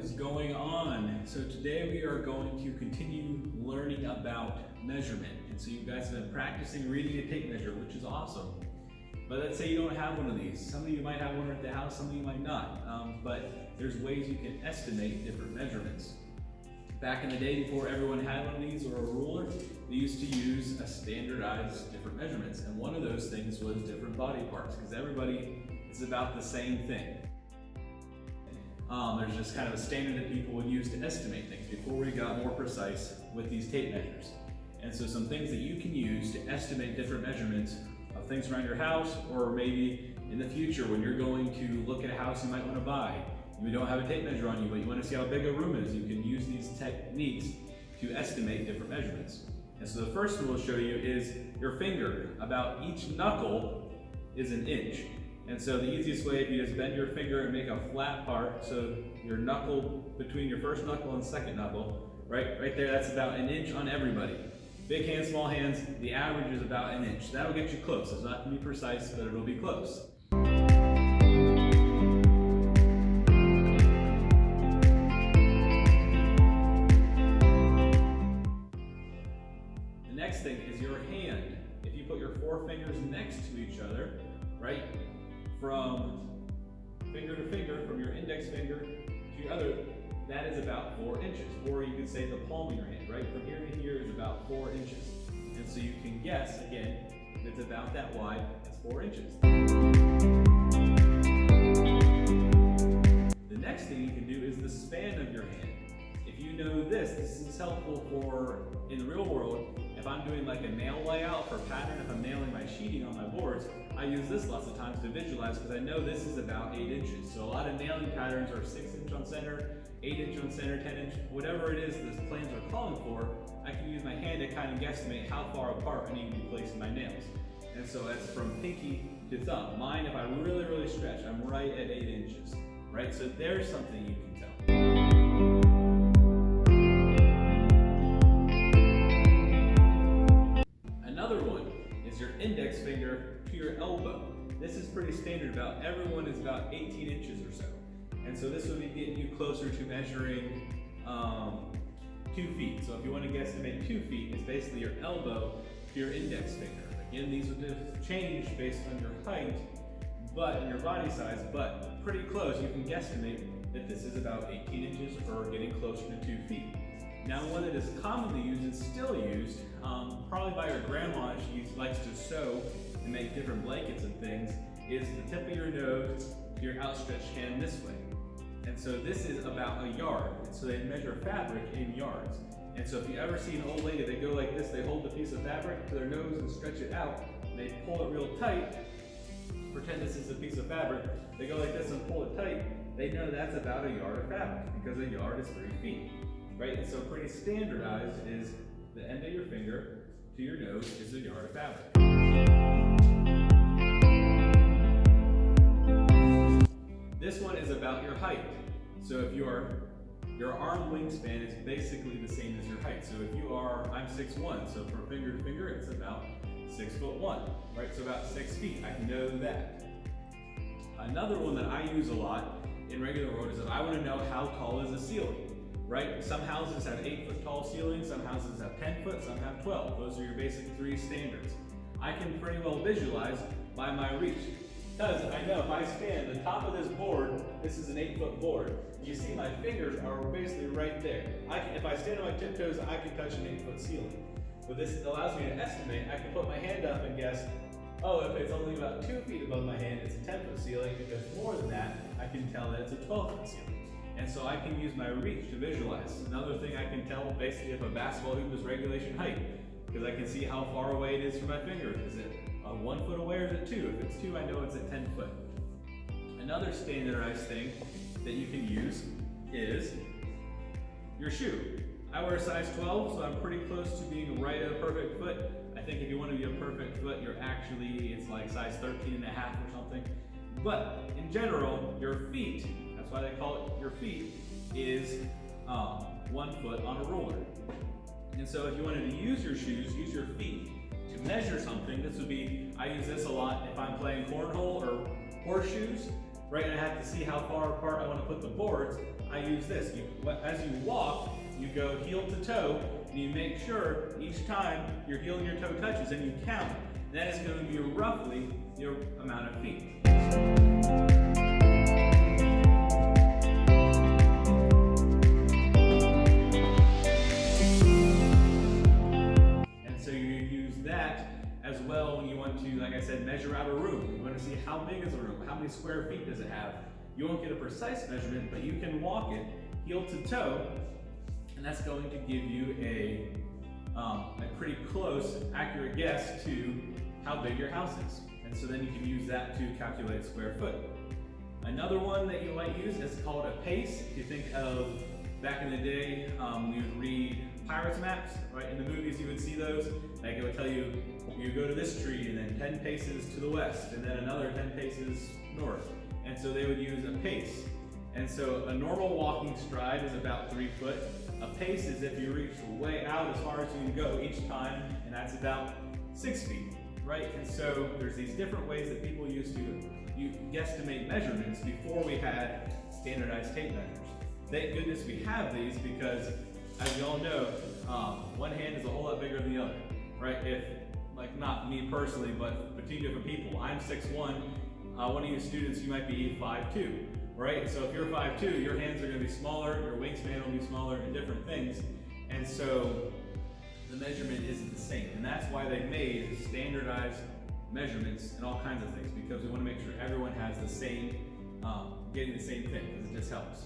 is going on? So today we are going to continue learning about measurement. And so you guys have been practicing reading a tape measure, which is awesome. But let's say you don't have one of these. Some of you might have one at the house, some of you might not. But there's ways you can estimate different measurements. Back in the day, before everyone had one of these or a ruler, they used to use a standardized different measurements. And one of those things was different body parts, because everybody is about the same thing. There's just kind of a standard that people would use to estimate things before we got more precise with these tape measures. And so some things that you can use to estimate different measurements of things around your house, or maybe in the future when you're going to look at a house you might want to buy. You don't have a tape measure on you, but you want to see how big a room is. You can use these techniques to estimate different measurements. And so the first one we'll show you is your finger. About each knuckle is an inch. And so the easiest way, if you just bend your finger and make a flat part, so your knuckle between your first knuckle and second knuckle, right there, that's about an inch on everybody. Big hands, small hands, the average is about an inch. That'll get you close. It's not going to be precise, but it'll be close. The next thing is your hand. If you put your four fingers next to each other, right, from finger to finger, from your index finger to your other, that is about 4 inches. Or you could say the palm of your hand, right? From here to here is about 4 inches. And so you can guess, again, if it's about that wide, it's 4 inches. The next thing you can do is the span of your hand. If you know this is helpful for, in the real world, if I'm doing like a nail layout for pattern, if I'm nailing my sheeting on my boards, I use this lots of times to visualize because I know this is about 8 inches. So a lot of nailing patterns are 6 inch on center, 8 inch on center, 10 inch, whatever it is the planes are calling for, I can use my hand to kind of guesstimate how far apart I need to be placing my nails. And so that's from pinky to thumb. Mine, if I really, really stretch, I'm right at 8 inches, right? So there's something you can tell. Your index finger to your elbow. This is pretty standard. About everyone is about 18 inches or so. And so this would be getting you closer to measuring 2 feet. So if you want to guesstimate 2 feet, it's basically your elbow to your index finger. Again, these would change based on your height, but and your body size, but pretty close. You can guesstimate that this is about 18 inches or getting closer to 2 feet. Now, one that is commonly used and still used, probably by your grandma, she likes to sew and make different blankets and things, is the tip of your nose to your outstretched hand this way. And so this is about a yard. And so they measure fabric in yards. And so if you ever see an old lady, they go like this, they hold the piece of fabric to their nose and stretch it out, and they pull it real tight, pretend this is a piece of fabric, they go like this and pull it tight, they know that's about a yard of fabric, because a yard is 3 feet. Right, and so pretty standardized is the end of your finger to your nose is a yard of fabric. This one is about your height. So if your arm wingspan is basically the same as your height. So if you are, I'm 6'1", so from finger to finger it's about 6'1", right? So about 6 feet, I can know that. Another one that I use a lot in regular world is that I want to know how tall is the ceiling. Right? Some houses have 8-foot tall ceilings, some houses have 10 foot, some have 12. Those are your basic 3 standards. I can pretty well visualize by my reach. Because I know if I stand the top of this board, this is an 8-foot board, you see my fingers are basically right there. If I stand on my tiptoes, I can touch an 8-foot ceiling. But this allows me to estimate. I can put my hand up and guess, oh, if it's only about 2 feet above my hand, it's a 10-foot ceiling. If it's more than that, I can tell that it's a 12-foot ceiling. And so I can use my reach to visualize. Another thing I can tell basically if a basketball hoop is regulation height, because I can see how far away it is from my fingers. Is it 1 foot away or is it 2? If it's 2, I know it's at 10 foot. Another standardized thing that you can use is your shoe. I wear a size 12, so I'm pretty close to being right at a perfect foot. I think if you want to be a perfect foot, it's like size 13 and a half or something. But in general, your feet, that's why they call it your feet, is 1 foot on a ruler. And so if you wanted to use your shoes, use your feet to measure something, this would be, I use this a lot if I'm playing cornhole or horseshoes, right? And I have to see how far apart I want to put the boards. I use this. As you walk, you go heel to toe, and you make sure each time your heel and your toe touches, and you count. And that is going to be roughly your amount of feet. And so you use that as well when you want to, like I said, measure out a room. You want to see how big is a room, how many square feet does it have. You won't get a precise measurement, but you can walk it heel to toe, and that's going to give you a pretty close, accurate guess to how big your house is. And so then you can use that to calculate square foot. Another one that you might use is called a pace. If you think of back in the day, we would read pirates maps, right? In the movies you would see those. Like it would tell you, you go to this tree and then 10 paces to the west and then another 10 paces north. And so they would use a pace. And so a normal walking stride is about 3 foot. A pace is if you reach way out as far as you can go each time, and that's about 6 feet, right? And so there's these different ways that people used to guesstimate measurements before we had standardized tape measures. Thank goodness we have these because, as you all know, one hand is a whole lot bigger than the other, right? If, like not me personally, but between different people, I'm 6'1", one of you students, you might be 5'2", right? So if you're 5'2", your hands are going to be smaller, your wingspan will be smaller, and different things. And so the measurement isn't the same. And that's why they made standardized measurements and all kinds of things, because we want to make sure everyone has the same, getting the same thing, because it just helps.